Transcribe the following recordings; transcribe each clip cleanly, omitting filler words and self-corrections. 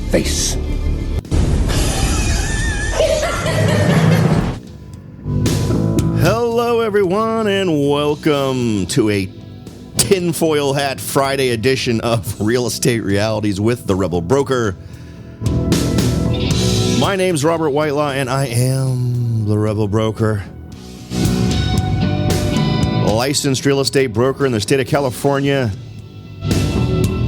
face. Hello, everyone, and welcome to a tinfoil hat Friday edition of Real Estate Realities with the Rebel Broker. My name's Robert Whitelaw, and I am the Rebel Broker. A licensed real estate broker in the state of California.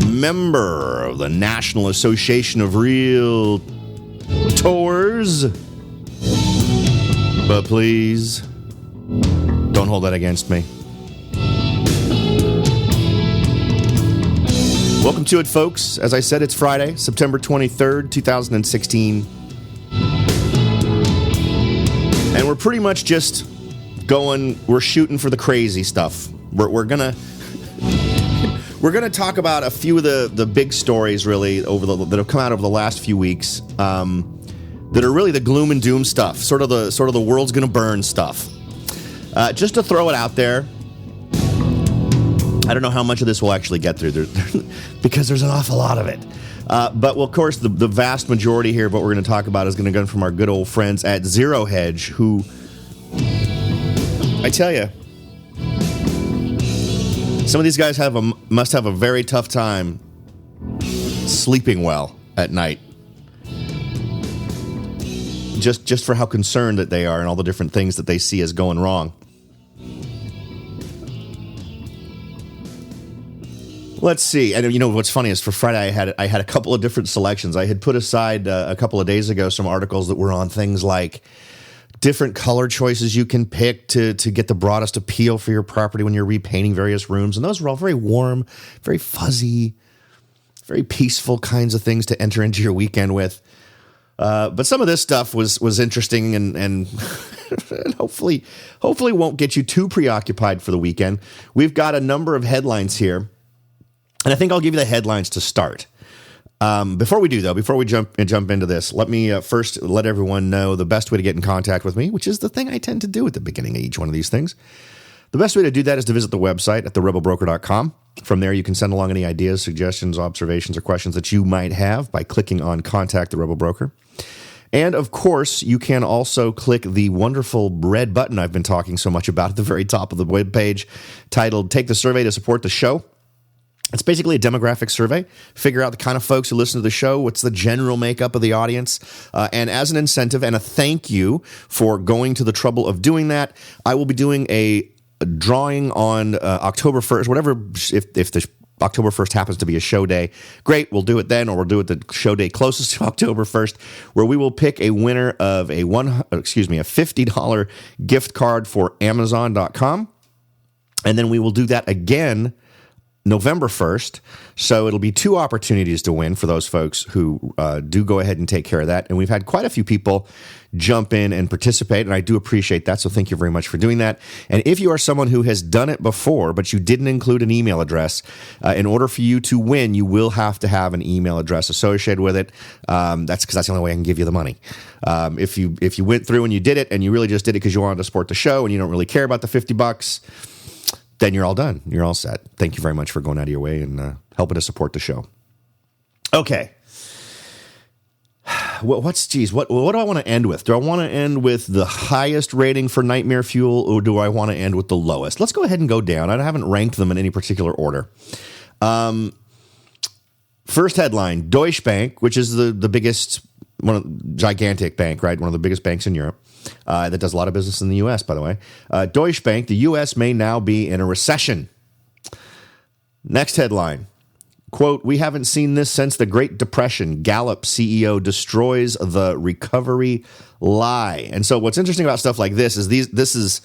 Member of the National Association of Realtors. But please, don't hold that against me. Welcome to it, folks. As I said, it's Friday, September 23rd, 2016. And we're pretty much just we're shooting for the crazy stuff. We're gonna talk about a few of the big stories, really, that have come out over the last few weeks, that are really the gloom and doom stuff, sort of the world's gonna burn stuff. Just to throw it out there, I don't know how much of this we'll actually get through, because there's an awful lot of it. But, well, of course, the vast majority here of what we're going to talk about is going to come from our good old friends at Zero Hedge, who, I tell you, some of these guys must have a very tough time sleeping well at night. Just for how concerned that they are and all the different things that they see as going wrong. Let's see. And you know what's funny is for Friday I had a couple of different selections. I had put aside a couple of days ago some articles that were on things like different color choices you can pick to get the broadest appeal for your property when you're repainting various rooms. And those were all very warm, very fuzzy, very peaceful kinds of things to enter into your weekend with. But some of this stuff was interesting and hopefully won't get you too preoccupied for the weekend. We've got a number of headlines here. And I think I'll give you the headlines to start. Before we jump into this, let me first let everyone know the best way to get in contact with me, which is the thing I tend to do at the beginning of each one of these things. The best way to do that is to visit the website at therebelbroker.com. From there, you can send along any ideas, suggestions, observations, or questions that you might have by clicking on Contact the Rebel Broker. And, of course, you can also click the wonderful red button I've been talking so much about at the very top of the webpage titled Take the Survey to Support the Show. It's basically a demographic survey. Figure out the kind of folks who listen to the show, what's the general makeup of the audience. And as an incentive and a thank you for going to the trouble of doing that, I will be doing a drawing on October 1st, whatever, if the October 1st happens to be a show day, great, we'll do it then, or we'll do it the show day closest to October 1st, where we will pick a winner of a $50 gift card for Amazon.com. And then we will do that again November 1st, so it'll be two opportunities to win for those folks who do go ahead and take care of that. And we've had quite a few people jump in and participate, and I do appreciate that, so thank you very much for doing that. And if you are someone who has done it before, but you didn't include an email address, in order for you to win, you will have to have an email address associated with it. That's because that's the only way I can give you the money. If you went through and you did it, and you really just did it because you wanted to support the show, and you don't really care about the $50, then you're all done. You're all set. Thank you very much for going out of your way and helping to support the show. Okay. What do I want to end with? Do I want to end with the highest rating for Nightmare Fuel, or do I want to end with the lowest? Let's go ahead and go down. I haven't ranked them in any particular order. First headline, Deutsche Bank, which is the biggest, gigantic bank, right? One of the biggest banks in Europe. That does a lot of business in the U.S., by the way. Deutsche Bank, the U.S. may now be in a recession. Next headline, quote, we haven't seen this since the Great Depression. Gallup CEO destroys the recovery lie. And so what's interesting about stuff like this is this is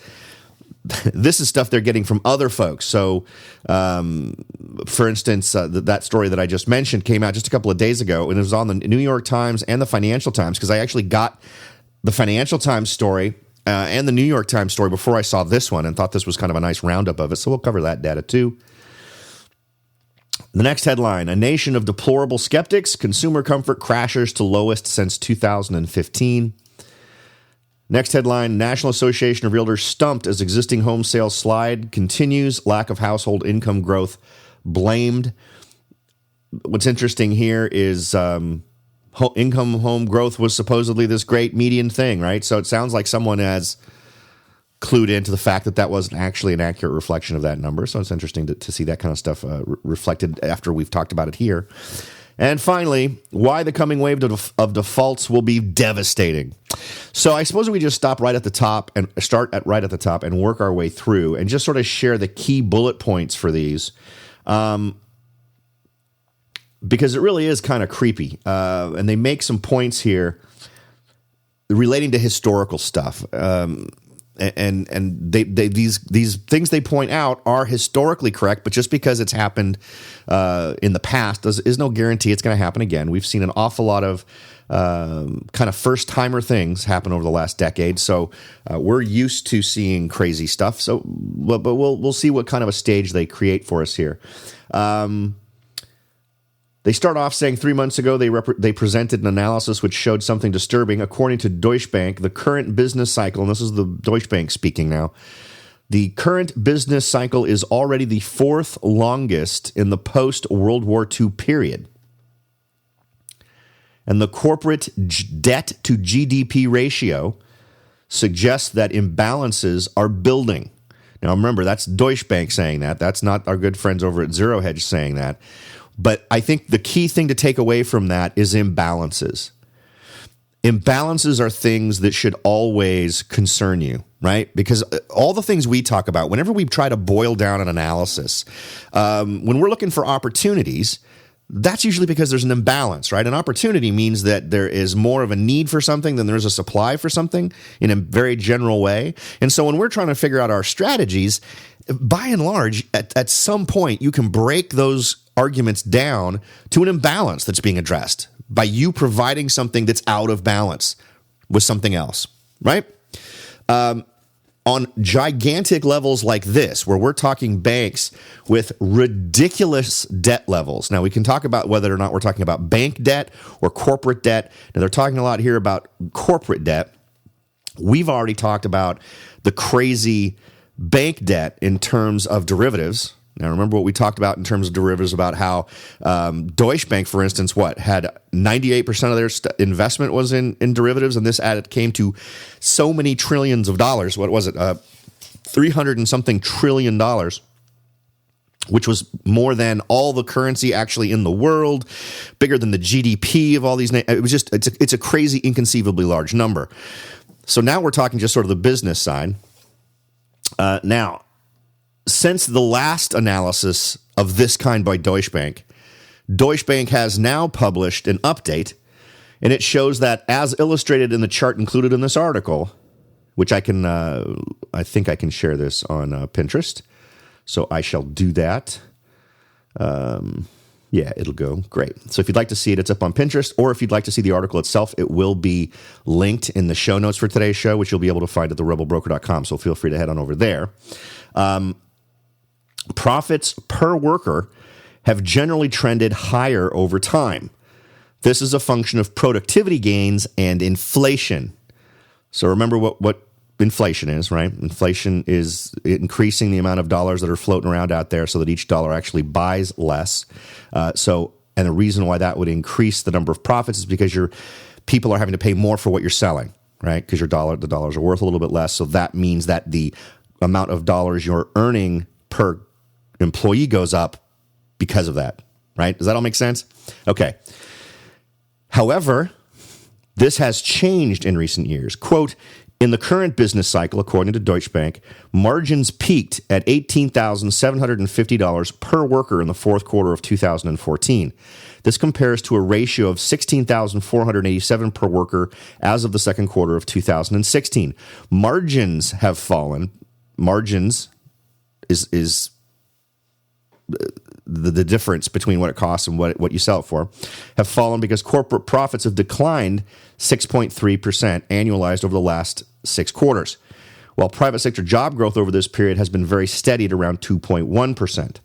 stuff they're getting from other folks. So, for instance, that story that I just mentioned came out just a couple of days ago, and it was on the New York Times and the Financial Times, because I actually got the Financial Times story and the New York Times story before I saw this one and thought this was kind of a nice roundup of it. So we'll cover that data too. The next headline, a nation of deplorable skeptics, consumer comfort crashes to lowest since 2015. Next headline, National Association of Realtors stumped as existing home sales slide continues, lack of household income growth blamed. What's interesting here is income home growth was supposedly this great median thing, right? So it sounds like someone has clued into the fact that that wasn't actually an accurate reflection of that number. So it's interesting to see that kind of stuff reflected after we've talked about it here. And finally, why the coming wave of defaults will be devastating. So I suppose we just stop right at the top and right at the top and work our way through and just sort of share the key bullet points for these. Because it really is kind of creepy. And they make some points here relating to historical stuff. And these things they point out are historically correct, but just because it's happened in the past is no guarantee it's going to happen again. We've seen an awful lot of kind of first-timer things happen over the last decade, so we're used to seeing crazy stuff. So, but we'll see what kind of a stage they create for us here. They start off saying 3 months ago they presented an analysis which showed something disturbing. According to Deutsche Bank, the current business cycle, and this is the Deutsche Bank speaking now, the current business cycle is already the fourth longest in the post-World War II period. And the corporate debt to GDP ratio suggests that imbalances are building. Now remember, that's Deutsche Bank saying that. That's not our good friends over at Zero Hedge saying that. But I think the key thing to take away from that is imbalances. Imbalances are things that should always concern you, right? Because all the things we talk about, whenever we try to boil down an analysis, when we're looking for opportunities, that's usually because there's an imbalance, right? An opportunity means that there is more of a need for something than there's a supply for something in a very general way. And so when we're trying to figure out our strategies, by and large, at some point, you can break those arguments down to an imbalance that's being addressed by you providing something that's out of balance with something else, right? On gigantic levels like this, where we're talking banks with ridiculous debt levels. Now, we can talk about whether or not we're talking about bank debt or corporate debt. Now, they're talking a lot here about corporate debt. We've already talked about the crazy bank debt in terms of derivatives. Now, remember what we talked about in terms of derivatives about how Deutsche Bank, for instance, had 98% of their investment was in derivatives, and this came to so many trillions of dollars. What was it? 300 and something trillion dollars, which was more than all the currency actually in the world, bigger than the GDP of all these. It was just it's a crazy, inconceivably large number. So now we're talking just sort of the business side. Now, since the last analysis of this kind by Deutsche Bank has now published an update, and it shows that, as illustrated in the chart included in this article, which I think I can share this on Pinterest, so I shall do that. Yeah, it'll go great. So if you'd like to see it, it's up on Pinterest, or if you'd like to see the article itself, it will be linked in the show notes for today's show, which you'll be able to find at therebelbroker.com, so feel free to head on over there. Profits per worker have generally trended higher over time. This is a function of productivity gains and inflation. So remember what inflation is, right? Inflation is increasing the amount of dollars that are floating around out there so that each dollar actually buys less. And the reason why that would increase the number of profits is because your people are having to pay more for what you're selling, right? Because the dollars are worth a little bit less. So that means that the amount of dollars you're earning per employee goes up because of that, right? Does that all make sense? Okay. However, this has changed in recent years. Quote, in the current business cycle, according to Deutsche Bank, margins peaked at $18,750 per worker in the fourth quarter of 2014. This compares to a ratio of $16,487 per worker as of the second quarter of 2016. Margins have fallen. Margins is the difference between what it costs and what you sell it for, have fallen because corporate profits have declined 6.3% annualized over the last 6 quarters, while private sector job growth over this period has been very steady at around 2.1%.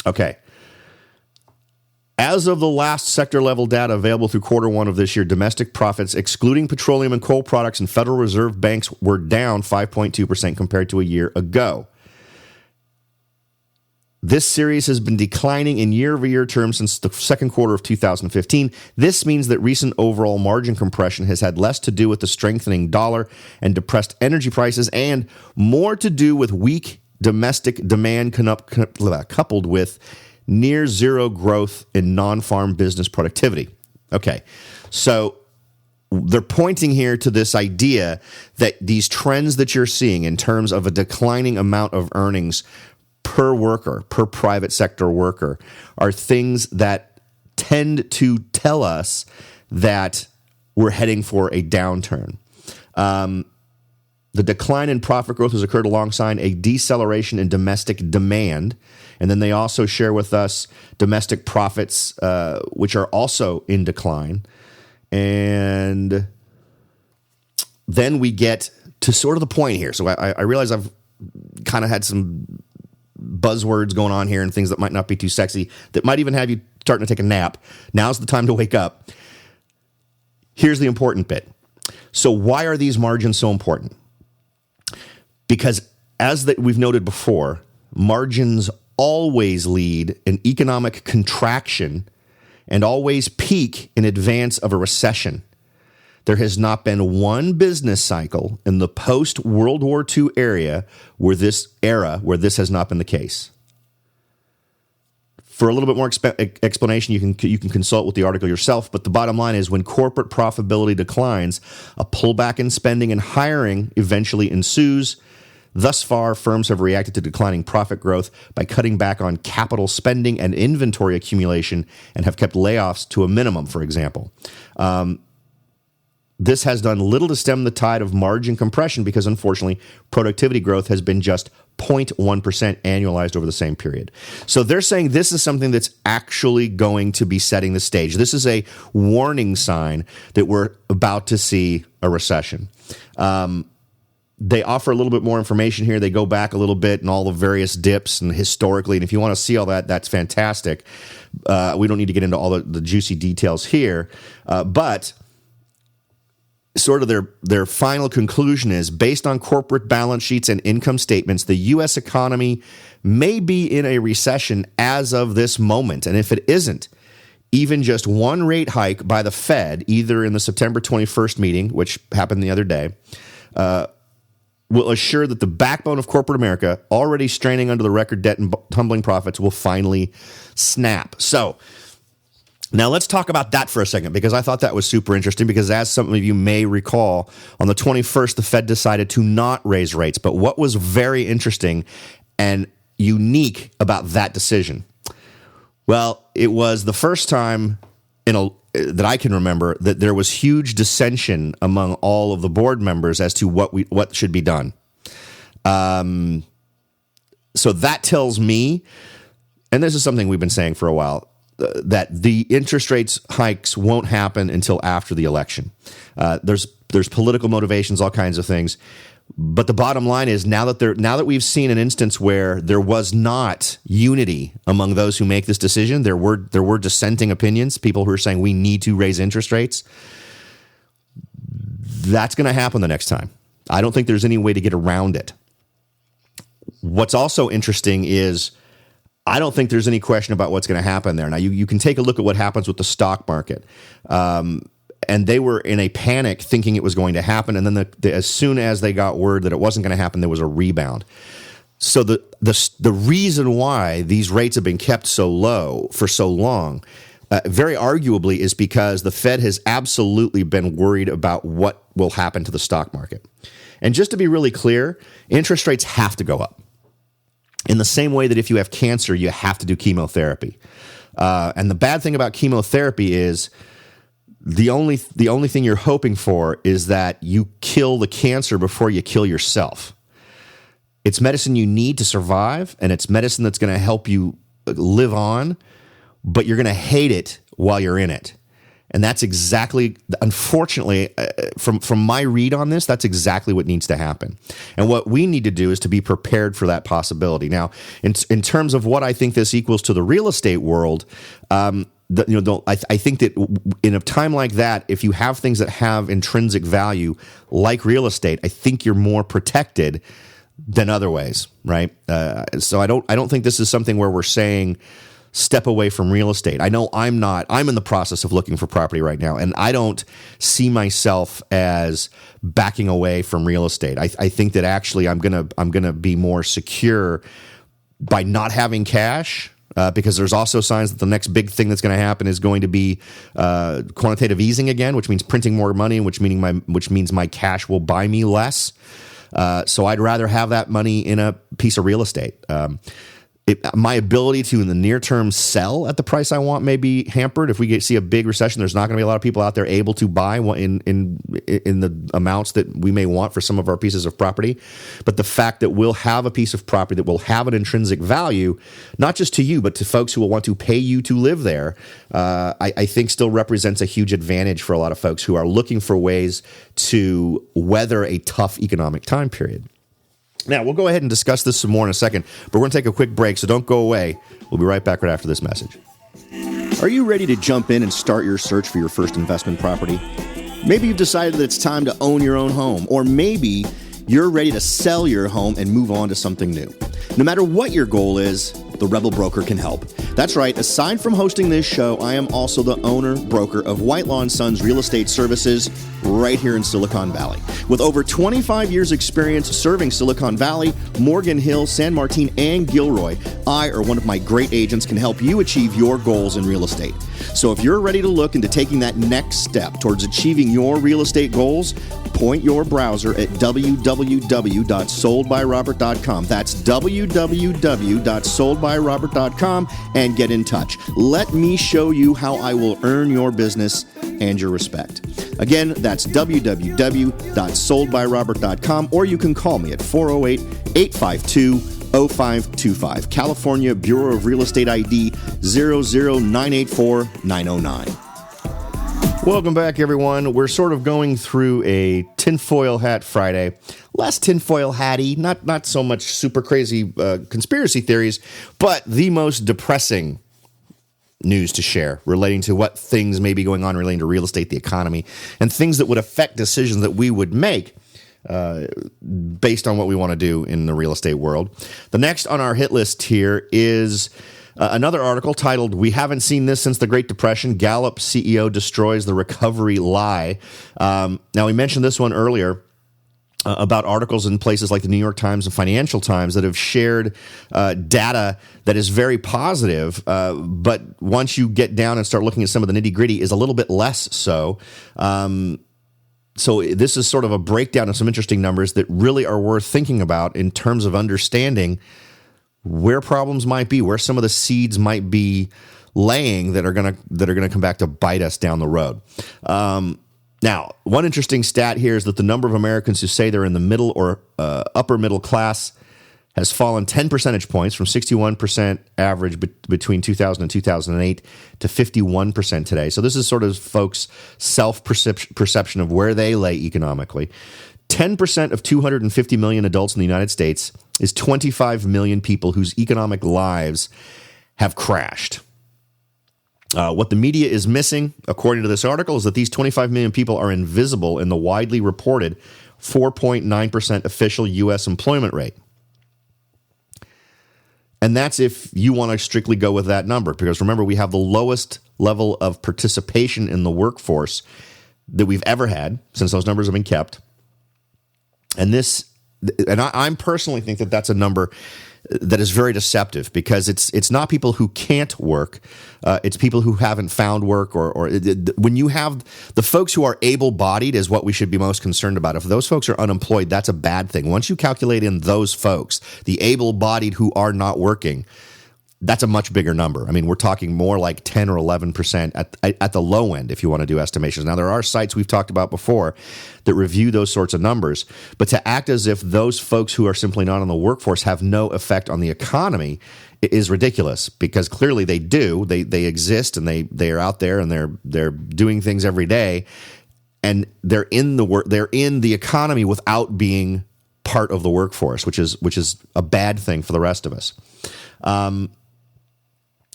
Okay. As of the last sector-level data available through quarter one of this year, domestic profits, excluding petroleum and coal products and Federal Reserve banks, were down 5.2% compared to a year ago. This series has been declining in year-over-year terms since the second quarter of 2015. This means that recent overall margin compression has had less to do with the strengthening dollar and depressed energy prices and more to do with weak domestic demand coupled with near zero growth in non-farm business productivity. Okay, so they're pointing here to this idea that these trends that you're seeing in terms of a declining amount of earnings per worker, per private sector worker, are things that tend to tell us that we're heading for a downturn. The decline in profit growth has occurred alongside a deceleration in domestic demand. And then they also share with us domestic profits, which are also in decline. And then we get to sort of the point here. So I realize I've kind of had some buzzwords going on here and things that might not be too sexy, that might even have you starting to take a nap. Now's the time to wake up. Here's the important bit. So why are these margins so important? Because as we've noted before, margins always lead an economic contraction and always peak in advance of a recession. There has not been one business cycle in the post-World War II era where this has not been the case. For a little bit more explanation, you can consult with the article yourself, but the bottom line is when corporate profitability declines, a pullback in spending and hiring eventually ensues. Thus far, firms have reacted to declining profit growth by cutting back on capital spending and inventory accumulation and have kept layoffs to a minimum, for example. This has done little to stem the tide of margin compression because, unfortunately, productivity growth has been just 0.1% annualized over the same period. So they're saying this is something that's actually going to be setting the stage. This is a warning sign that we're about to see a recession. They offer a little bit more information here. They go back a little bit and all the various dips and historically. And if you want to see all that, that's fantastic. We don't need to get into all the juicy details here. But sort of their final conclusion is, based on corporate balance sheets and income statements, the U.S. economy may be in a recession as of this moment. And if it isn't, even just one rate hike by the Fed, either in the September 21st meeting, which happened the other day, will assure that the backbone of corporate America, already straining under the record debt and tumbling profits, will finally snap. So now let's talk about that for a second, because I thought that was super interesting, because as some of you may recall, on the 21st, the Fed decided to not raise rates. But what was very interesting and unique about that decision? Well, it was the first time that I can remember that there was huge dissension among all of the board members as to what should be done. So that tells me, and this is something we've been saying for a while, that the interest rates hikes won't happen until after the election. There's political motivations, all kinds of things. But the bottom line is, now that we've seen an instance where there was not unity among those who make this decision, there were dissenting opinions, people who are saying we need to raise interest rates. That's going to happen the next time. I don't think there's any way to get around it. What's also interesting is, I don't think there's any question about what's going to happen there. Now, you can take a look at what happens with the stock market. And they were in a panic thinking it was going to happen. And then as soon as they got word that it wasn't going to happen, there was a rebound. So the reason why these rates have been kept so low for so long, very arguably, is because the Fed has absolutely been worried about what will happen to the stock market. And just to be really clear, interest rates have to go up. In the same way that if you have cancer, you have to do chemotherapy. And the bad thing about chemotherapy is the only thing you're hoping for is that you kill the cancer before you kill yourself. It's medicine you need to survive, and it's medicine that's going to help you live on, but you're going to hate it while you're in it. And that's exactly, unfortunately, from my read on this, that's exactly what needs to happen. And what we need to do is to be prepared for that possibility. Now, in terms of what I think this equals to the real estate world, I think that in a time like that, if you have things that have intrinsic value like real estate, I think you're more protected than other ways, right? So I don't think this is something where we're saying step away from real estate. I know I'm not. I'm in the process of looking for property right now, and I don't see myself as backing away from real estate. I think that actually I'm gonna be more secure by not having cash. Because there's also signs that the next big thing that's going to happen is going to be quantitative easing again, which means printing more money, which means my cash will buy me less. So I'd rather have that money in a piece of real estate. My ability to, in the near term, sell at the price I want may be hampered. If we see a big recession, there's not going to be a lot of people out there able to buy in the amounts that we may want for some of our pieces of property. But the fact that we'll have a piece of property that will have an intrinsic value, not just to you, but to folks who will want to pay you to live there, I think still represents a huge advantage for a lot of folks who are looking for ways to weather a tough economic time period. Now, we'll go ahead and discuss this some more in a second, but we're going to take a quick break, so don't go away. We'll be right back right after this message. Are you ready to jump in and start your search for your first investment property? Maybe you've decided that it's time to own your own home, or maybe you're ready to sell your home and move on to something new. No matter what your goal is, the Rebel Broker can help. That's right, aside from hosting this show, I am also the owner-broker of Whitelaw & Sons Real Estate Services right here in Silicon Valley. With over 25 years experience serving Silicon Valley, Morgan Hill, San Martin, and Gilroy, I or one of my great agents can help you achieve your goals in real estate. So if you're ready to look into taking that next step towards achieving your real estate goals, point your browser at www.soldbyrobert.com. That's www.soldbyrobert.com and get in touch. Let me show you how I will earn your business and your respect. Again, that's www.soldbyrobert.com, or you can call me at 408-852-0525. California Bureau of Real Estate ID 00984-909. Welcome back, everyone. We're sort of going through a tinfoil hat Friday. Less tinfoil hatty, not so much super crazy conspiracy theories, but the most depressing news to share relating to what things may be going on relating to real estate, the economy, and things that would affect decisions that we would make based on what we want to do in the real estate world. The next on our hit list here is another article titled, "We Haven't Seen This Since the Great Depression. Gallup CEO Destroys the Recovery Lie." Now, we mentioned this one earlier about articles in places like the New York Times and Financial Times that have shared data that is very positive, but once you get down and start looking at some of the nitty-gritty is a little bit less so. So this is sort of a breakdown of some interesting numbers that really are worth thinking about in terms of understanding where problems might be, where some of the seeds might be laying that are gonna come back to bite us down the road. Now, one interesting stat here is that the number of Americans who say they're in the middle or upper middle class has fallen 10 percentage points from 61% average between 2000 and 2008 to 51% today. So this is sort of folks' self-perception of where they lay economically. 10% of 250 million adults in the United States is 25 million people whose economic lives have crashed. What the media is missing, according to this article, is that these 25 million people are invisible in the widely reported 4.9% official U.S. employment rate. And that's if you want to strictly go with that number, because remember, we have the lowest level of participation in the workforce that we've ever had since those numbers have been kept. And I personally think that that's a number that is very deceptive, because it's not people who can't work, it's people who haven't found work, or when you have the folks who are able-bodied is what we should be most concerned about. If those folks are unemployed, that's a bad thing. Once you calculate in those folks, the able-bodied who are not working, that's a much bigger number. I mean, we're talking more like 10 or 11% at the low end if you want to do estimations. Now, there are sites we've talked about before that review those sorts of numbers, but to act as if those folks who are simply not in the workforce have no effect on the economy is ridiculous, because clearly they do. They exist, and they are out there, and they're doing things every day, and they're in the economy without being part of the workforce, which is a bad thing for the rest of us.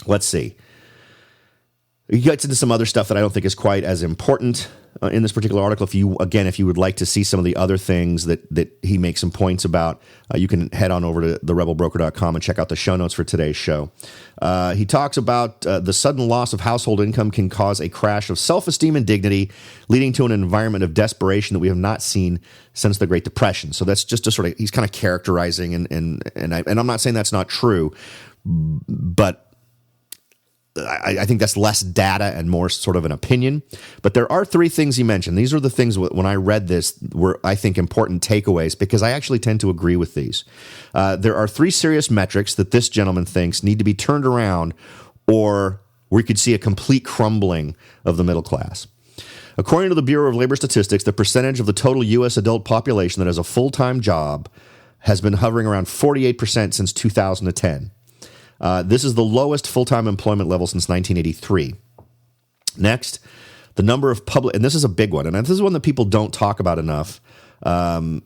Let's see. He gets into some other stuff that I don't think is quite as important. in this particular article. If you would like to see some of the other things that he makes some points about, you can head on over to therebelbroker.com and check out the show notes for today's show. He talks about the sudden loss of household income can cause a crash of self-esteem and dignity, leading to an environment of desperation that we have not seen since the Great Depression. So that's just a sort of, he's kind of characterizing, and I'm not saying that's not true, but I think that's less data and more sort of an opinion. But there are three things he mentioned. These are the things when I read this were, I think, important takeaways, because I actually tend to agree with these. There are three serious metrics that this gentleman thinks need to be turned around, or we could see a complete crumbling of the middle class. According to the Bureau of Labor Statistics, the percentage of the total U.S. adult population that has a full-time job has been hovering around 48% since 2010. This is the lowest full-time employment level since 1983. Next, the number of public, and this is a big one, and this is one that people don't talk about enough, and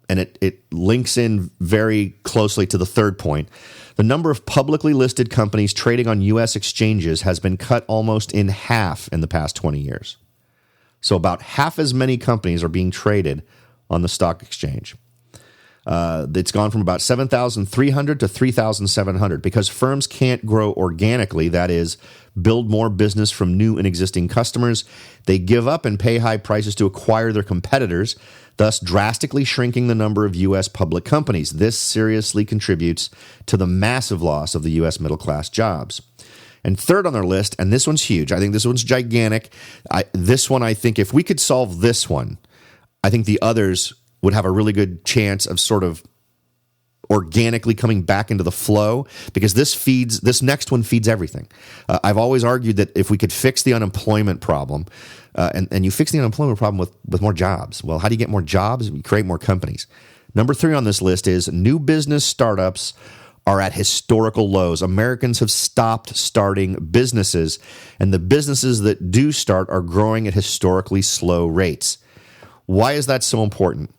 it links in very closely to the third point. The number of publicly listed companies trading on U.S. exchanges has been cut almost in half in the past 20 years. So about half as many companies are being traded on the stock exchange. It's gone from about 7,300 to 3,700 because firms can't grow organically, that is, build more business from new and existing customers. They give up and pay high prices to acquire their competitors, thus drastically shrinking the number of U.S. public companies. This seriously contributes to the massive loss of the U.S. middle-class jobs. And third on their list, and this one's huge, I think this one's gigantic. I think if we could solve this one, I think the others would have a really good chance of sort of organically coming back into the flow, because this next one feeds everything. I've always argued that if we could fix the unemployment problem, and you fix the unemployment problem with more jobs. Well, how do you get more jobs? You create more companies. Number 3 on this list is new business startups are at historical lows. Americans have stopped starting businesses, and the businesses that do start are growing at historically slow rates. Why is that so important?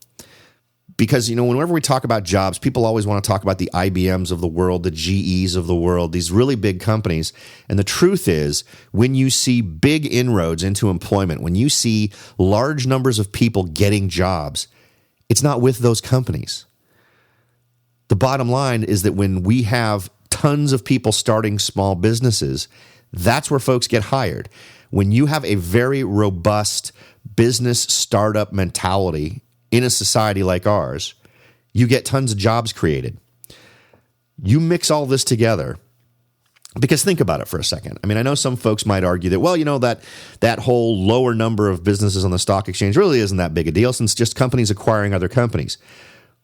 Because, whenever we talk about jobs, people always want to talk about the IBMs of the world, the GEs of the world, these really big companies. And the truth is, when you see big inroads into employment, when you see large numbers of people getting jobs, it's not with those companies. The bottom line is that when we have tons of people starting small businesses, that's where folks get hired. When you have a very robust business startup mentality in a society like ours, you get tons of jobs created. You mix all this together, because think about it for a second. I mean, I know some folks might argue that, well, that whole lower number of businesses on the stock exchange really isn't that big a deal, since just companies acquiring other companies.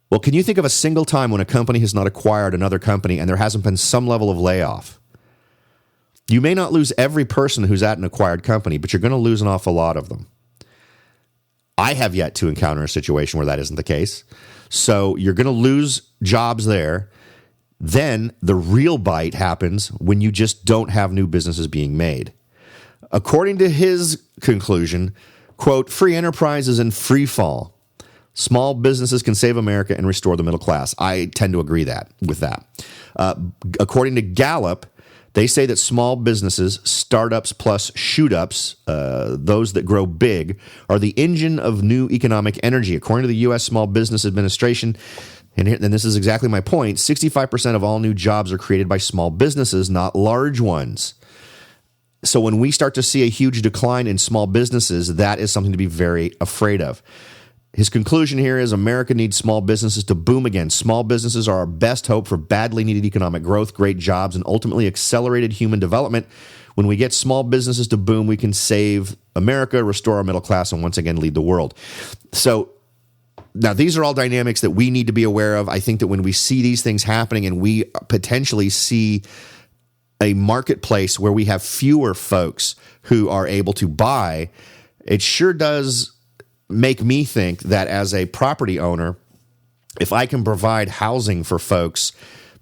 Well, can you think of a single time when a company has not acquired another company and there hasn't been some level of layoff? You may not lose every person who's at an acquired company, but you're going to lose an awful lot of them. I have yet to encounter a situation where that isn't the case. So you're going to lose jobs there. Then the real bite happens when you just don't have new businesses being made. According to his conclusion, quote, free enterprise is in free fall. Small businesses can save America and restore the middle class. I tend to agree with that. According to Gallup, they say that small businesses, startups plus shoot-ups, those that grow big, are the engine of new economic energy. According to the U.S. Small Business Administration, and this is exactly my point, 65% of all new jobs are created by small businesses, not large ones. So when we start to see a huge decline in small businesses, that is something to be very afraid of. His conclusion here is America needs small businesses to boom again. Small businesses are our best hope for badly needed economic growth, great jobs, and ultimately accelerated human development. When we get small businesses to boom, we can save America, restore our middle class, and once again lead the world. So now these are all dynamics that we need to be aware of. I think that when we see these things happening and we potentially see a marketplace where we have fewer folks who are able to buy, it sure does make me think that as a property owner, if I can provide housing for folks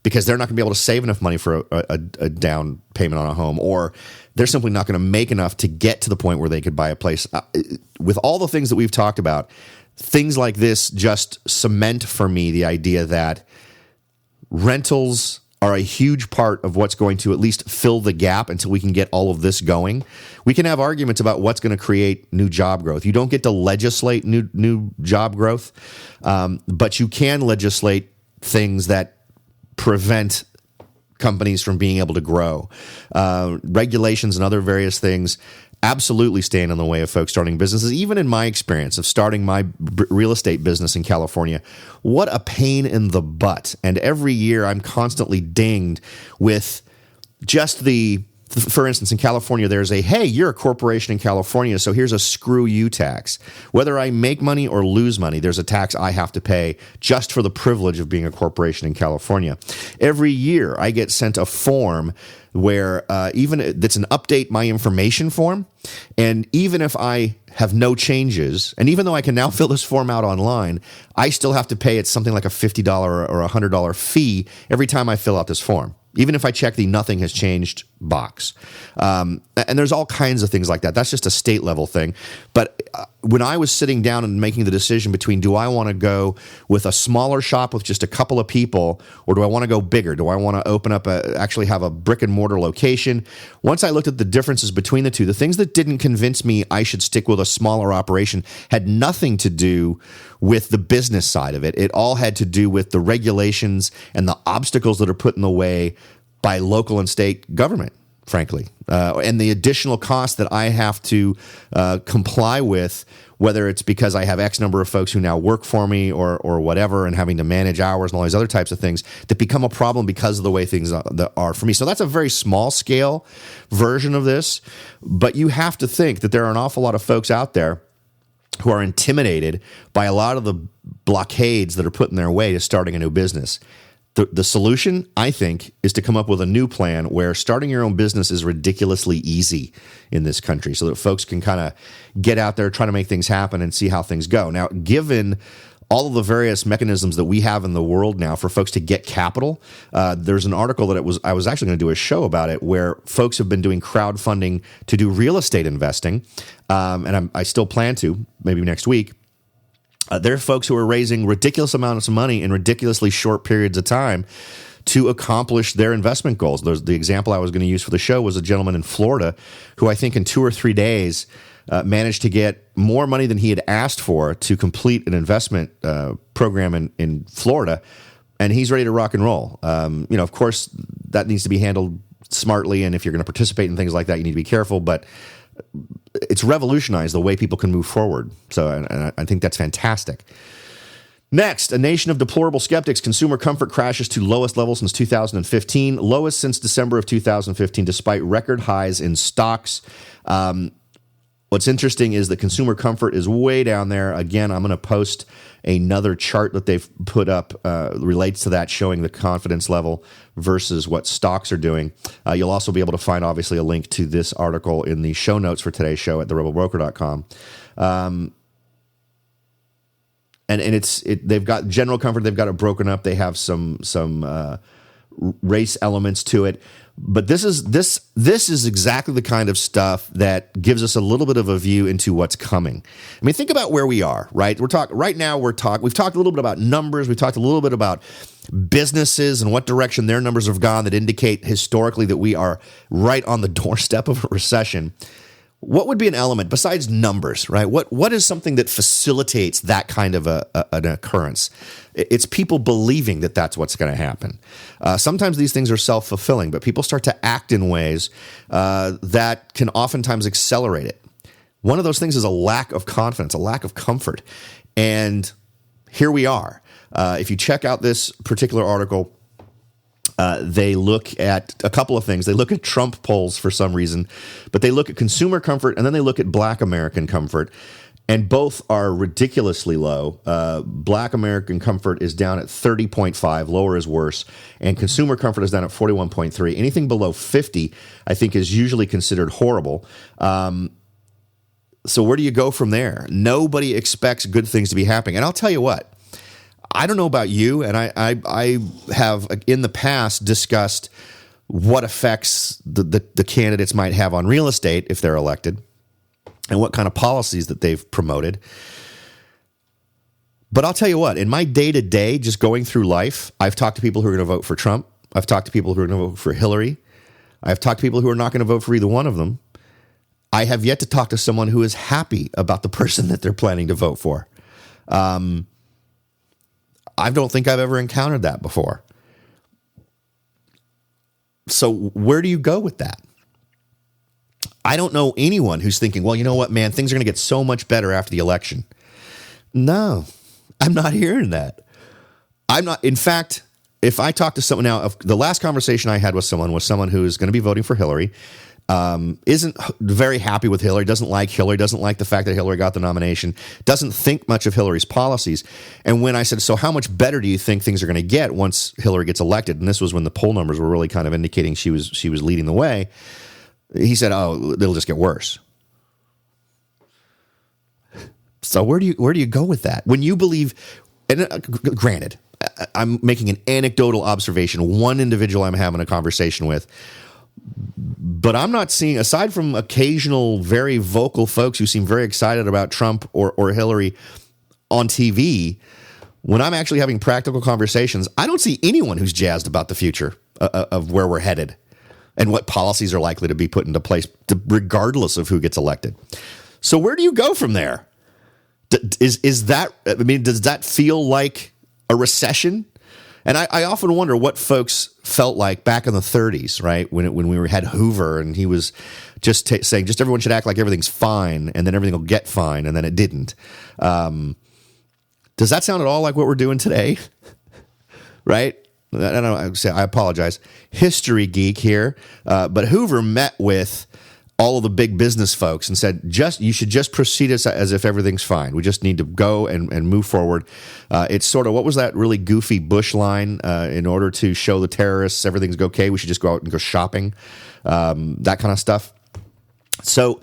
because they're not going to be able to save enough money for a down payment on a home, or they're simply not going to make enough to get to the point where they could buy a place. With all the things that we've talked about, things like this just cement for me the idea that rentals are a huge part of what's going to at least fill the gap until we can get all of this going. We can have arguments about what's going to create new job growth. You don't get to legislate new job growth, but you can legislate things that prevent companies from being able to grow. Regulations and other various things absolutely stand in the way of folks starting businesses. Even in my experience of starting my real estate business in California, what a pain in the butt. And every year I'm constantly dinged with just for instance, in California, there's hey, you're a corporation in California, so here's a screw you tax. Whether I make money or lose money, there's a tax I have to pay just for the privilege of being a corporation in California. Every year I get sent a form where that's an update my information form. And even if I have no changes, and even though I can now fill this form out online, I still have to pay something like a $50 or a $100 fee every time I fill out this form, even if I check the nothing has changed box. And there's all kinds of things like that. That's just a state level thing. But when I was sitting down and making the decision between do I want to go with a smaller shop with just a couple of people, or do I want to go bigger? Do I want to open up actually have a brick and mortar location? Once I looked at the differences between the two, the things that didn't convince me I should stick with a smaller operation had nothing to do with the business side of it. It all had to do with the regulations and the obstacles that are put in the way by local and state government, frankly, and the additional costs that I have to comply with, whether it's because I have X number of folks who now work for me or whatever, and having to manage hours and all these other types of things that become a problem because of the way things are for me. So that's a very small scale version of this, but you have to think that there are an awful lot of folks out there who are intimidated by a lot of the blockades that are put in their way to starting a new business. The solution, I think, is to come up with a new plan where starting your own business is ridiculously easy in this country so that folks can kind of get out there, try to make things happen and see how things go. Now, given all of the various mechanisms that we have in the world now for folks to get capital, there's an article that I was actually going to do a show about it where folks have been doing crowdfunding to do real estate investing, and I still plan to, maybe next week. There are folks who are raising ridiculous amounts of money in ridiculously short periods of time to accomplish their investment goals. The example I was going to use for the show was a gentleman in Florida who I think in 2 or 3 days managed to get more money than he had asked for to complete an investment program in Florida, and he's ready to rock and roll. Of course, that needs to be handled smartly, and if you're going to participate in things like that, you need to be careful, but it's revolutionized the way people can move forward. So and I think that's fantastic. Next, a nation of deplorable skeptics. Consumer comfort crashes to lowest level since 2015, lowest since December of 2015, despite record highs in stocks. What's interesting is that consumer comfort is way down there. Again, I'm going to post another chart that they've put up relates to that, showing the confidence level versus what stocks are doing. You'll also be able to find, obviously, a link to this article in the show notes for today's show at therebelbroker.com. And they've got general comfort. They've got it broken up. They have some race elements to it. But this is exactly the kind of stuff that gives us a little bit of a view into what's coming. I mean, think about where we are, right? We've talked a little bit about numbers. We've talked a little bit about businesses and what direction their numbers have gone that indicate historically that we are right on the doorstep of a recession. What would be an element besides numbers, right? What is something that facilitates that kind of an occurrence? It's people believing that that's what's going to happen. Sometimes these things are self-fulfilling, but people start to act in ways that can oftentimes accelerate it. One of those things is a lack of confidence, a lack of comfort. And here we are. If you check out this particular article, they look at a couple of things. They look at Trump polls for some reason, but they look at consumer comfort and then they look at Black American comfort, and both are ridiculously low. Black American comfort is down at 30.5, lower is worse, and consumer comfort is down at 41.3. Anything below 50, I think, is usually considered horrible. So where do you go from there? Nobody expects good things to be happening. And I'll tell you what, I don't know about you, and I have in the past discussed what effects the candidates might have on real estate if they're elected and what kind of policies that they've promoted. But I'll tell you what, in my day-to-day, just going through life, I've talked to people who are going to vote for Trump. I've talked to people who are going to vote for Hillary. I've talked to people who are not going to vote for either one of them. I have yet to talk to someone who is happy about the person that they're planning to vote for. I don't think I've ever encountered that before. So where do you go with that? I don't know anyone who's thinking, well, you know what, man, things are going to get so much better after the election. No, I'm not hearing that. I'm not. In fact, if I talk to someone now, the last conversation I had with someone was someone who is going to be voting for Hillary, isn't very happy with Hillary, doesn't like the fact that Hillary got the nomination, doesn't think much of Hillary's policies. And when I said, so how much better do you think things are going to get once Hillary gets elected? And this was when the poll numbers were really kind of indicating she was leading the way. He said, oh, it'll just get worse. So where do you go with that? When you believe, and granted, I'm making an anecdotal observation, one individual I'm having a conversation with, but I'm not seeing, aside from occasional very vocal folks who seem very excited about Trump or Hillary on TV, when I'm actually having practical conversations, I don't see anyone who's jazzed about the future of where we're headed and what policies are likely to be put into place, regardless of who gets elected. So where do you go from there? Is that, I mean, does that feel like a recession? And I often wonder what folks felt like back in the 30s, right? When we had Hoover and he was just saying, just everyone should act like everything's fine and then everything will get fine, and then it didn't. Does that sound at all like what we're doing today? Right? I don't know. I apologize. History geek here. But Hoover met with all of the big business folks and said, you should just proceed as if everything's fine. We just need to go and move forward. It's sort of, what was that really goofy Bush line? In order to show the terrorists everything's okay, we should just go out and go shopping. That kind of stuff. So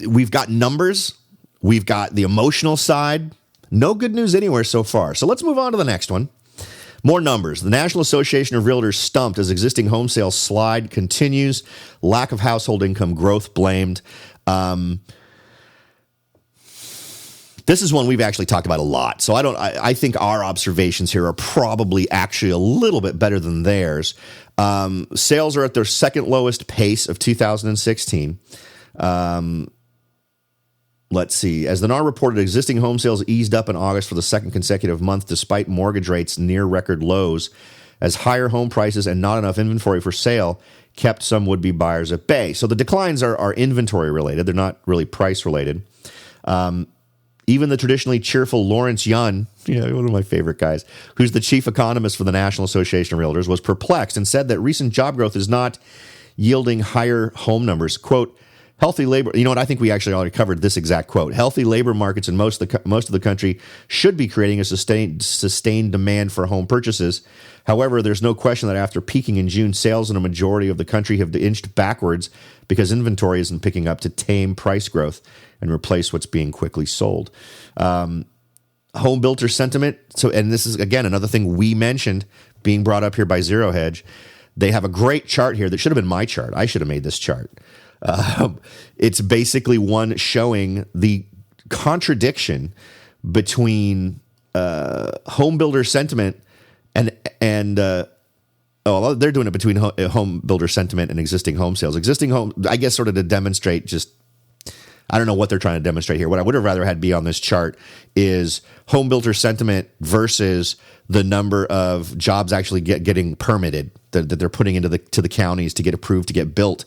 we've got numbers. We've got the emotional side. No good news anywhere so far. So let's move on to the next one. More numbers. The National Association of Realtors stumped as existing home sales slide continues. Lack of household income growth blamed. This is one we've actually talked about a lot. So I think our observations here are probably actually a little bit better than theirs. Sales are at their second lowest pace of 2016. Let's see. As the NAR reported, existing home sales eased up in August for the second consecutive month, despite mortgage rates near record lows, as higher home prices and not enough inventory for sale kept some would-be buyers at bay. So the declines are inventory related. They're not really price related. Even the traditionally cheerful Lawrence Yun, one of my favorite guys, who's the chief economist for the National Association of Realtors, was perplexed and said that recent job growth is not yielding higher home numbers. Quote, healthy labor, you know what, I think we actually already covered this exact quote. Healthy labor markets in most of the country should be creating a sustained demand for home purchases. However, there's no question that after peaking in June, sales in a majority of the country have inched backwards because inventory isn't picking up to tame price growth and replace what's being quickly sold. Home builder sentiment. So, and this is, again, another thing we mentioned being brought up here by Zero Hedge. They have a great chart here that should have been my chart. I should have made this chart. It's basically one showing the contradiction between home builder sentiment and they're doing it between home builder sentiment and existing home sales. Existing home, I guess, sort of to demonstrate just, I don't know what they're trying to demonstrate here. What I would have rather had be on this chart is home builder sentiment versus the number of jobs actually getting permitted that they're putting into the counties to get approved to get built,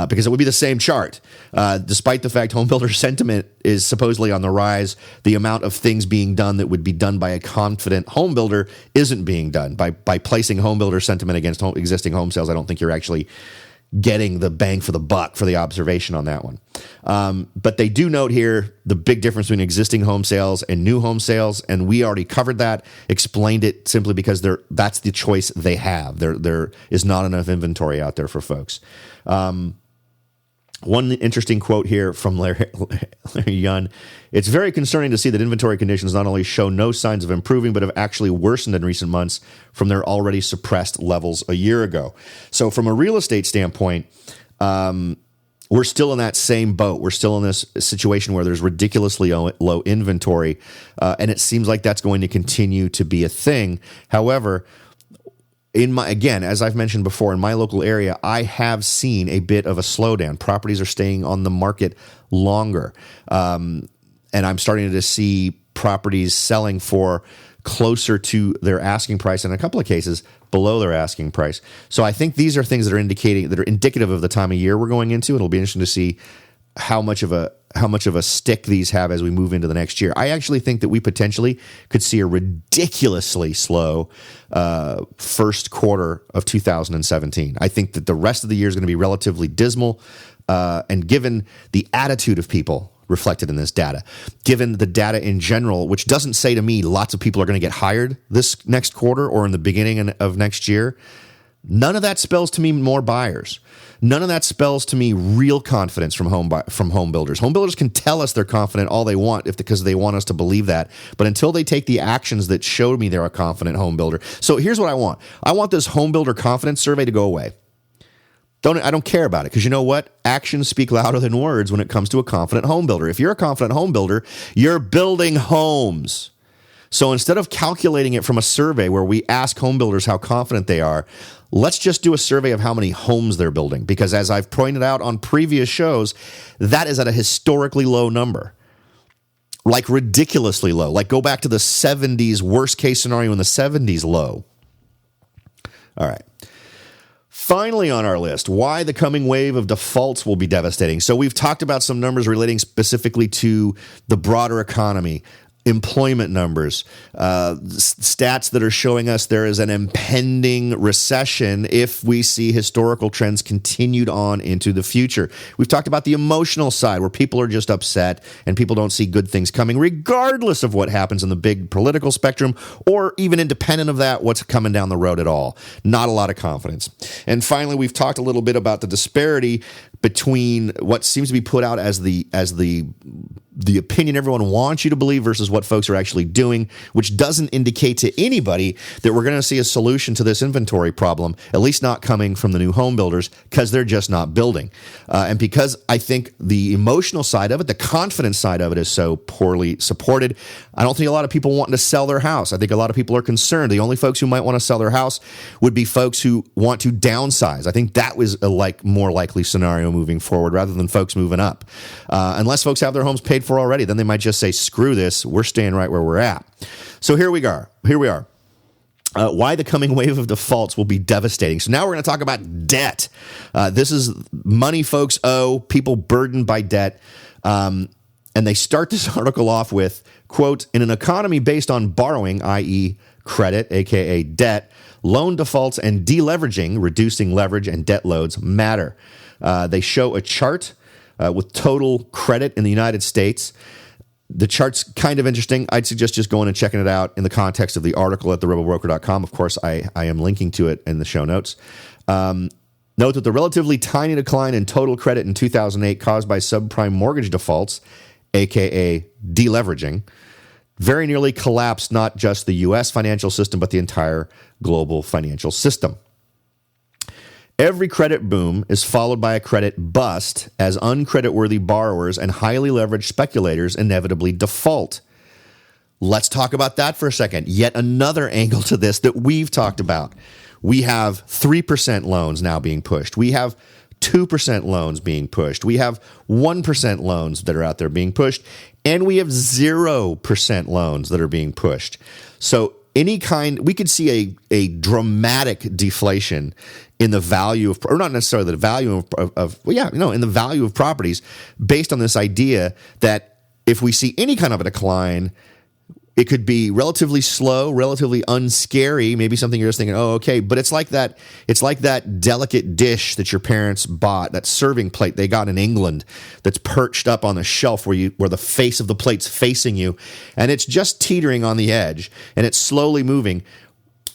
because it would be the same chart. Despite the fact home builder sentiment is supposedly on the rise, the amount of things being done that would be done by a confident home builder isn't being done. By placing home builder sentiment against existing home sales, I don't think you're actually getting the bang for the buck for the observation on that one. But they do note here the big difference between existing home sales and new home sales, and we already covered that, explained it simply because that's the choice they have. There is not enough inventory out there for folks. One interesting quote here from Larry Yun. It's very concerning to see that inventory conditions not only show no signs of improving, but have actually worsened in recent months from their already suppressed levels a year ago. So from a real estate standpoint, we're still in that same boat. We're still in this situation where there's ridiculously low inventory, and it seems like that's going to continue to be a thing. However, again, as I've mentioned before, in my local area, I have seen a bit of a slowdown. Properties are staying on the market longer. And I'm starting to see properties selling for closer to their asking price, in a couple of cases below their asking price. So I think these are things that are indicative of the time of year we're going into. It'll be interesting to see how much of a stick these have as we move into the next year. I actually think that we potentially could see a ridiculously slow first quarter of 2017. I think that the rest of the year is going to be relatively dismal, and given the attitude of people reflected in this data, given the data in general, which doesn't say to me lots of people are going to get hired this next quarter or in the beginning of next year, none of that spells to me more buyers. None of that spells to me real confidence from home builders. Home builders can tell us they're confident all they want because they want us to believe that. But until they take the actions that show me they're a confident home builder. So here's what I want. I want this home builder confidence survey to go away. I don't care about it, because you know what? Actions speak louder than words when it comes to a confident home builder. If you're a confident home builder, you're building homes. So instead of calculating it from a survey where we ask home builders how confident they are, let's just do a survey of how many homes they're building. Because as I've pointed out on previous shows, that is at a historically low number. Like ridiculously low. Like go back to the 70s, worst case scenario in the 70s low. All right. Finally on our list, why the coming wave of defaults will be devastating. So we've talked about some numbers relating specifically to the broader economy, employment numbers, stats that are showing us there is an impending recession if we see historical trends continued on into the future. We've talked about the emotional side where people are just upset and people don't see good things coming, regardless of what happens in the big political spectrum or even independent of that, what's coming down the road at all. Not a lot of confidence. And finally, we've talked a little bit about the disparity between what seems to be put out as the opinion everyone wants you to believe versus what folks are actually doing, which doesn't indicate to anybody that we're going to see a solution to this inventory problem, at least not coming from the new home builders, because they're just not building. And because I think the emotional side of it, the confidence side of it is so poorly supported, I don't think a lot of people wanting to sell their house. I think a lot of people are concerned. The only folks who might want to sell their house would be folks who want to downsize. I think that was a more likely scenario moving forward rather than folks moving up. Unless folks have their homes paid for already, then they might just say, screw this, we're staying right where we're at. So here we are. Why the coming wave of defaults will be devastating. So now we're going to talk about debt. This is money folks owe, people burdened by debt. And they start this article off with, quote, in an economy based on borrowing, i.e. credit, aka debt, loan defaults and deleveraging, reducing leverage and debt loads matter. They show a chart with total credit in the United States. The chart's kind of interesting. I'd suggest just going and checking it out in the context of the article at therebelbroker.com. Of course, I am linking to it in the show notes. Note that the relatively tiny decline in total credit in 2008 caused by subprime mortgage defaults, aka deleveraging, very nearly collapsed not just the U.S. financial system, but the entire global financial system. Every credit boom is followed by a credit bust as uncreditworthy borrowers and highly leveraged speculators inevitably default. Let's talk about that for a second. Yet another angle to this that we've talked about. We have 3% loans now being pushed. We have 2% loans being pushed. We have 1% loans that are out there being pushed. And we have 0% loans that are being pushed. So we could see a dramatic deflation in the value of, or not necessarily the value in the value of properties based on this idea that if we see any kind of a decline, it could be relatively slow, relatively unscary, maybe something you're just thinking, oh, okay. But it's like that delicate dish that your parents bought, that serving plate they got in England that's perched up on the shelf where the face of the plate's facing you, and it's just teetering on the edge, and it's slowly moving.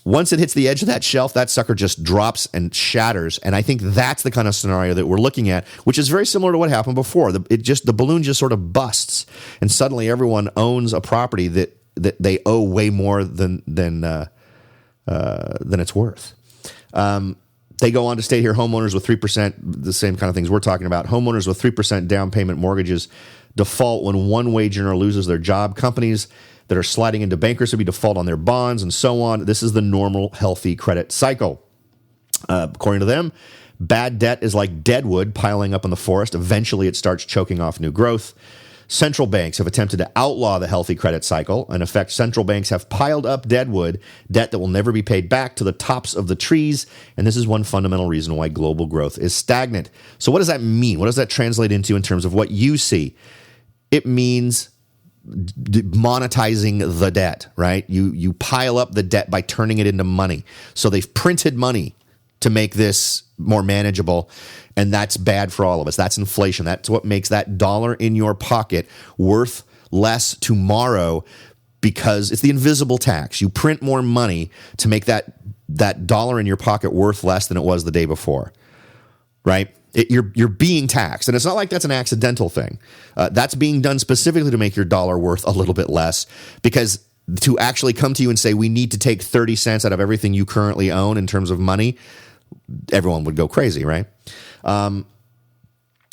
Once it hits the edge of that shelf, that sucker just drops and shatters. And I think that's the kind of scenario that we're looking at, which is very similar to what happened before. The balloon just sort of busts, and suddenly everyone owns a property that they owe way more than it's worth. They go on to state here, homeowners with 3%, the same kind of things we're talking about. Homeowners with 3% down payment mortgages default when one wage earner loses their job. Companies that are sliding into bankruptcy default on their bonds and so on. This is the normal, healthy credit cycle. According to them, bad debt is like dead wood piling up in the forest. Eventually, it starts choking off new growth. Central banks have attempted to outlaw the healthy credit cycle. In effect, central banks have piled up deadwood, debt that will never be paid back, to the tops of the trees. And this is one fundamental reason why global growth is stagnant. So what does that mean? What does that translate into in terms of what you see? It means monetizing the debt, right? You pile up the debt by turning it into money. So they've printed money to make this more manageable, and that's bad for all of us. That's inflation. That's what makes that dollar in your pocket worth less tomorrow, because it's the invisible tax. You print more money to make that dollar in your pocket worth less than it was the day before, right? You're being taxed, and it's not like that's an accidental thing. That's being done specifically to make your dollar worth a little bit less, because to actually come to you and say, we need to take 30 cents out of everything you currently own in terms of money, everyone would go crazy, right?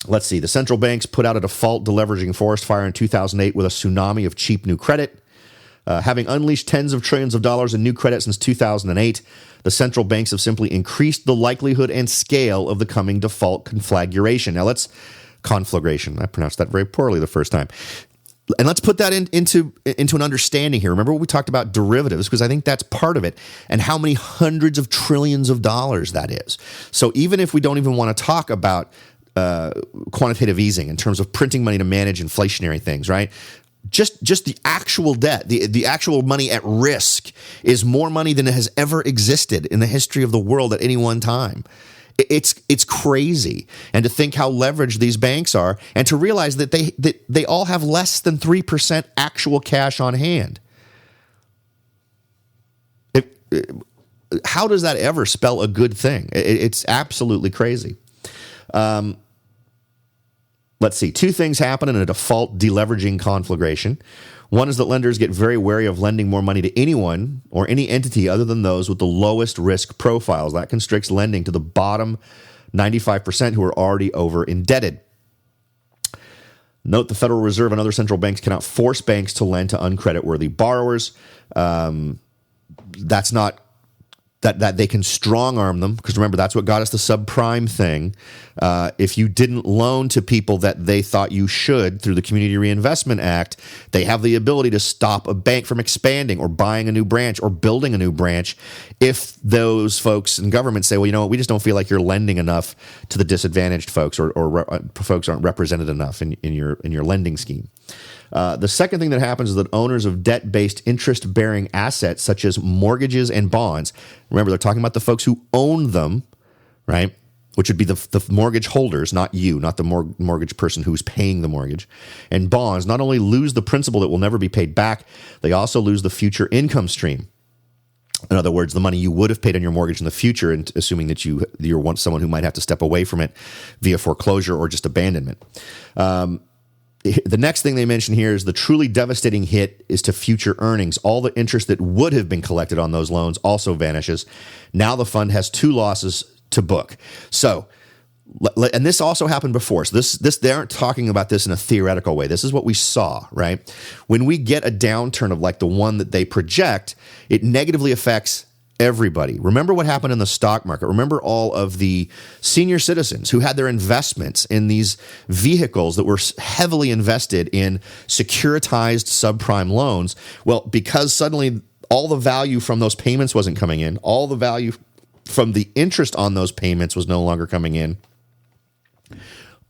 Let's see. The central banks put out a default deleveraging forest fire in 2008 with a tsunami of cheap new credit. Having unleashed tens of trillions of dollars in new credit since 2008, the central banks have simply increased the likelihood and scale of the coming default conflagration. Now conflagration. I pronounced that very poorly the first time. And let's put that into an understanding here. Remember what we talked about derivatives, because I think that's part of it, and how many hundreds of trillions of dollars that is. So even if we don't even want to talk about quantitative easing in terms of printing money to manage inflationary things, right? Just the actual debt, the actual money at risk is more money than has ever existed in the history of the world at any one time. It's crazy. And to think how leveraged these banks are, and to realize that they all have less than 3% actual cash on hand. How does that ever spell a good thing? It's absolutely crazy. Let's see. Two things happen in a default deleveraging conflagration. One is that lenders get very wary of lending more money to anyone or any entity other than those with the lowest risk profiles. That constricts lending to the bottom 95% who are already over indebted. Note the Federal Reserve and other central banks cannot force banks to lend to uncreditworthy borrowers. That's not that they can strong arm them, because remember, that's what got us the subprime thing. If you didn't loan to people that they thought you should through the Community Reinvestment Act, they have the ability to stop a bank from expanding or buying a new branch or building a new branch if those folks in government say, well, you know what, we just don't feel like you're lending enough to the disadvantaged folks, or folks aren't represented enough in your lending scheme. The second thing that happens is that owners of debt-based interest-bearing assets, such as mortgages and bonds, remember, they're talking about the folks who own them, right? Which would be the mortgage holders, not you, not the mortgage person who's paying the mortgage. And bonds not only lose the principal that will never be paid back, they also lose the future income stream. In other words, the money you would have paid on your mortgage in the future, and assuming that you're someone who might have to step away from it via foreclosure or just abandonment. The next thing they mention here is the truly devastating hit is to future earnings. All the interest that would have been collected on those loans also vanishes. Now the fund has two losses to book. So, and this also happened before. So this they aren't talking about this in a theoretical way. This is what we saw, right? When we get a downturn of like the one that they project, it negatively affects everybody. Remember what happened in the stock market. Remember all of the senior citizens who had their investments in these vehicles that were heavily invested in securitized subprime loans. Well, because suddenly all the value from those payments wasn't coming in, all the value from the interest on those payments was no longer coming in,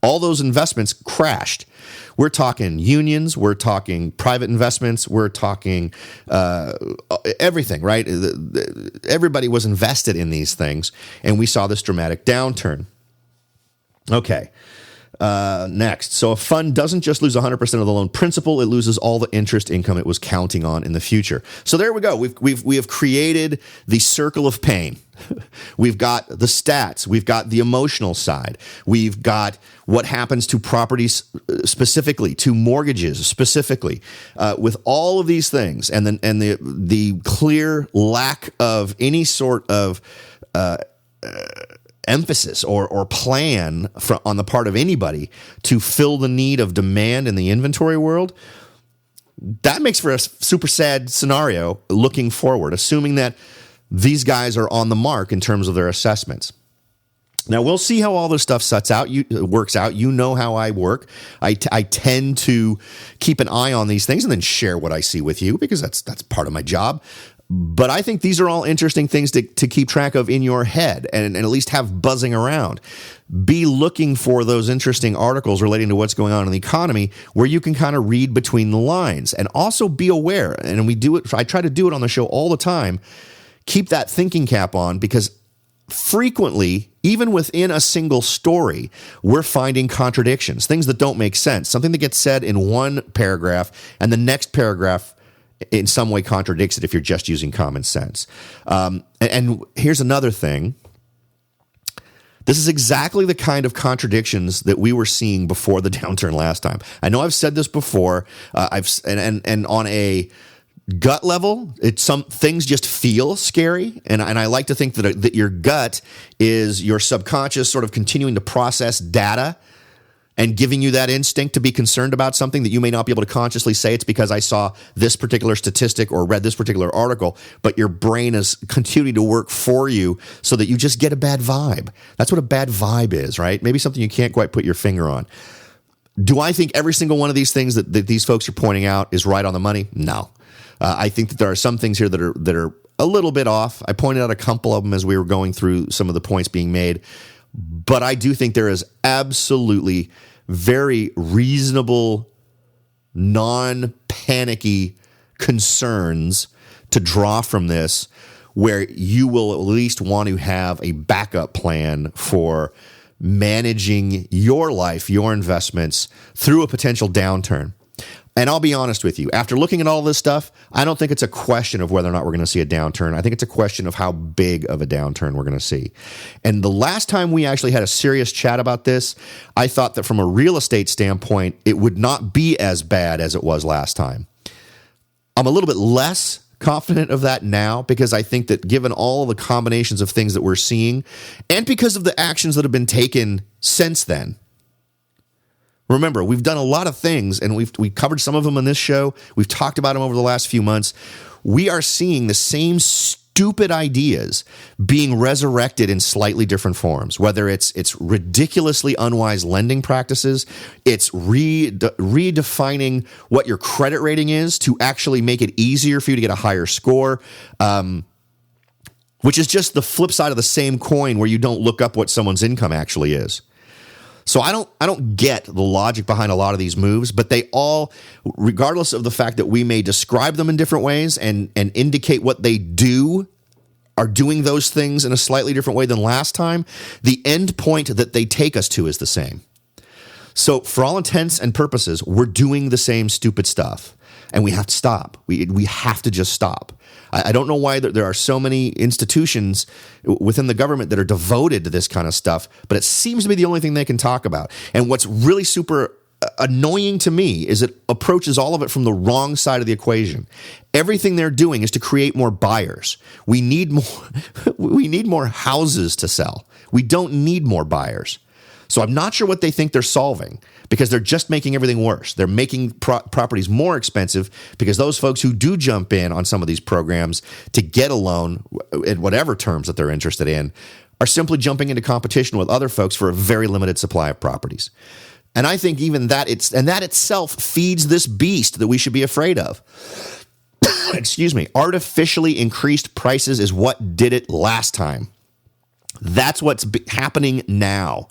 all those investments crashed. We're talking unions, we're talking private investments, we're talking everything, right? Everybody was invested in these things, and we saw this dramatic downturn. Okay, next. So a fund doesn't just lose 100% of the loan principal, it loses all the interest income it was counting on in the future. So there we go. We have created the circle of pain. We've got the stats. We've got the emotional side. We've got what happens to properties specifically, to mortgages specifically. With all of these things, and the clear lack of any sort of emphasis or plan on the part of anybody to fill the need of demand in the inventory world, that makes for a super sad scenario looking forward, assuming that these guys are on the mark in terms of their assessments. Now, we'll see how all this stuff works out. You know how I work. I tend to keep an eye on these things and then share what I see with you because that's part of my job. But I think these are all interesting things to keep track of in your head and at least have buzzing around. Be looking for those interesting articles relating to what's going on in the economy where you can kind of read between the lines. And also be aware, and we do it. I try to do it on the show all the time. Keep that thinking cap on because frequently, even within a single story, we're finding contradictions, things that don't make sense, something that gets said in one paragraph and the next paragraph in some way contradicts it if you're just using common sense. And here's another thing. This is exactly the kind of contradictions that we were seeing before the downturn last time. I know I've said this before. And on a gut level, some things just feel scary, and I like to think that your gut is your subconscious sort of continuing to process data and giving you that instinct to be concerned about something that you may not be able to consciously say it's because I saw this particular statistic or read this particular article, but your brain is continuing to work for you so that you just get a bad vibe. That's what a bad vibe is, right? Maybe something you can't quite put your finger on. Do I think every single one of these things that these folks are pointing out is right on the money? No. I think that there are some things here that are a little bit off. I pointed out a couple of them as we were going through some of the points being made. But I do think there is absolutely very reasonable, non-panicky concerns to draw from this where you will at least want to have a backup plan for managing your life, your investments through a potential downturn. And I'll be honest with you, after looking at all this stuff, I don't think it's a question of whether or not we're going to see a downturn. I think it's a question of how big of a downturn we're going to see. And the last time we actually had a serious chat about this, I thought that from a real estate standpoint, it would not be as bad as it was last time. I'm a little bit less confident of that now because I think that given all the combinations of things that we're seeing and because of the actions that have been taken since then. Remember, we've done a lot of things, and we've covered some of them on this show. We've talked about them over the last few months. We are seeing the same stupid ideas being resurrected in slightly different forms, whether it's ridiculously unwise lending practices, it's redefining what your credit rating is to actually make it easier for you to get a higher score, which is just the flip side of the same coin where you don't look up what someone's income actually is. So I don't get the logic behind a lot of these moves, but they all, regardless of the fact that we may describe them in different ways and indicate what they do, are doing those things in a slightly different way than last time, the end point that they take us to is the same. So for all intents and purposes, we're doing the same stupid stuff, and we have to stop. We have to just stop. I don't know why there are so many institutions within the government that are devoted to this kind of stuff, but it seems to be the only thing they can talk about. And what's really super annoying to me is it approaches all of it from the wrong side of the equation. Everything they're doing is to create more buyers. We need more houses to sell. We don't need more buyers. So I'm not sure what they think they're solving because they're just making everything worse. They're making properties more expensive because those folks who do jump in on some of these programs to get a loan at whatever terms that they're interested in are simply jumping into competition with other folks for a very limited supply of properties. And I think even that itself feeds this beast that we should be afraid of. Excuse me. Artificially increased prices is what did it last time. That's what's happening now.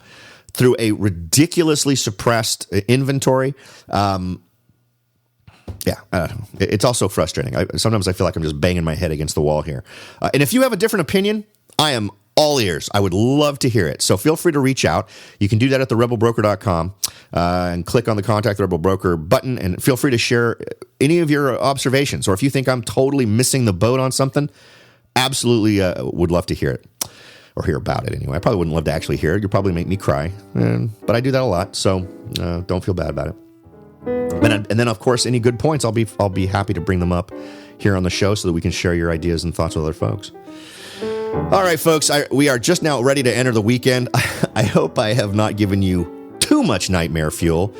Through a ridiculously suppressed inventory. It's also frustrating. Sometimes I feel like I'm just banging my head against the wall here. And if you have a different opinion, I am all ears. I would love to hear it. So feel free to reach out. You can do that at therebelbroker.com and click on the Contact the Rebel Broker button, and feel free to share any of your observations. Or if you think I'm totally missing the boat on something, absolutely would love to hear it. Or hear about it anyway. I probably wouldn't love to actually hear it. You'll probably make me cry. But I do that a lot, so don't feel bad about it. And then, of course, any good points, I'll be happy to bring them up here on the show so that we can share your ideas and thoughts with other folks. All right, folks, we are just now ready to enter the weekend. I hope I have not given you too much nightmare fuel.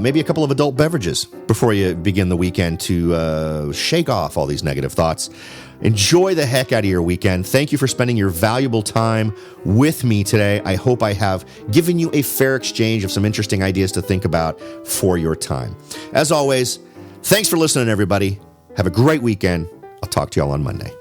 Maybe a couple of adult beverages before you begin the weekend to shake off all these negative thoughts. Enjoy the heck out of your weekend. Thank you for spending your valuable time with me today. I hope I have given you a fair exchange of some interesting ideas to think about for your time. As always, thanks for listening, everybody. Have a great weekend. I'll talk to you all on Monday.